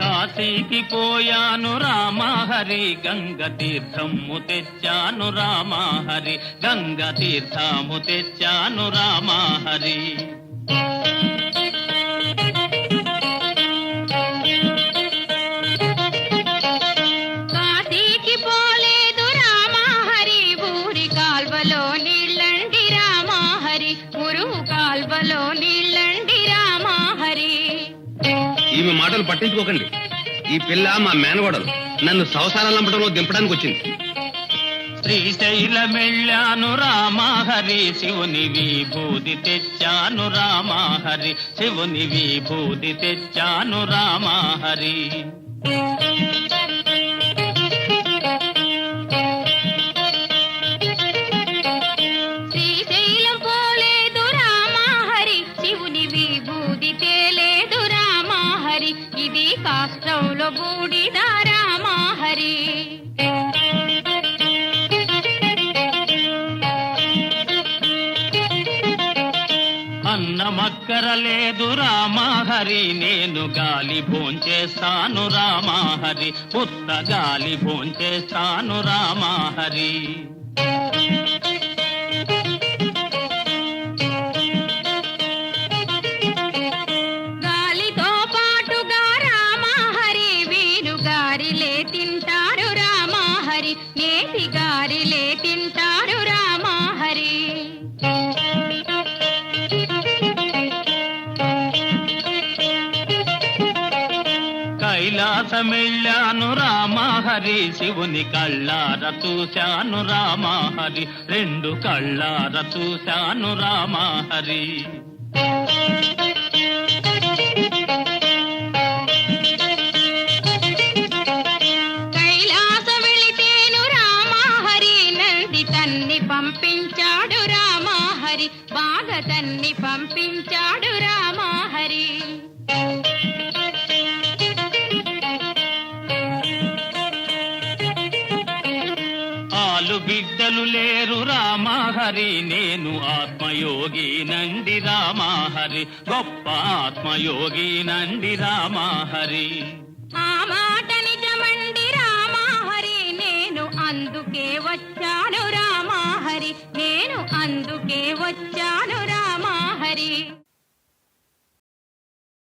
కాశీకి పోయాను రామహరి, గంగ తీర్థము తెచ్చాను రామహరి, గంగ తీర్థము తెచ్చాను రామహరి. కాశీకి పోలేదు రామహరి, ఊరి కాల్వలో నీళ్ళండి రామహరి, మురుగు కాల్వలో నీళ్ళండి రామహరి. ఈమె మాటలు పట్టించుకోకండి. ఈ పిల్ల మా మేనగోడలు, నన్ను సంసారాలు నంపడంలో దింపడానికి వచ్చింది. శ్రీశైలమెళ్ళాను రామహరి, శివుని విభూది తెచ్చాను రామహరి, శివుని విభూది తెచ్చాను రామహరి. శ్రీశైలం పోలేదు రామహరి, శివుని విభూది తేలేదు రామహరి, ఇది కాష్టంలో బూడిద రామహరి. అన్నమక్కరలేదు రామహరి, నేను గాలి భోంచేస్తాను రామహరి, పుత్త గాలి భోంచేస్తాను రామహరి. గాలితో పాటుగా రామహరి, వీరు గారిలే తింటారు రామహరి, నేతి గారిలే తింటారు రామహరి. కైలాసమెళ్ళాను రామహరి, శివుని కళ్ళార చూశాను రామహరి, రెండు కళ్ళార చూశాను రామహరి. కైలాస వెళితేను రామహరి, నంది తన్ని పంపించాడు రామహరి, బాగా తన్ని పంపించాడు రామహరి. ఆలు బిడ్డలు లేరు రామహరి, నేను ఆత్మయోగి నండి రామహరి, గొప్ప ఆత్మయోగి నండి రామహరి. ఆ మాట నిజమండి రామహరి, నేను అందుకే వచ్చాను రామహరి, నేను అందుకే వచ్చాను.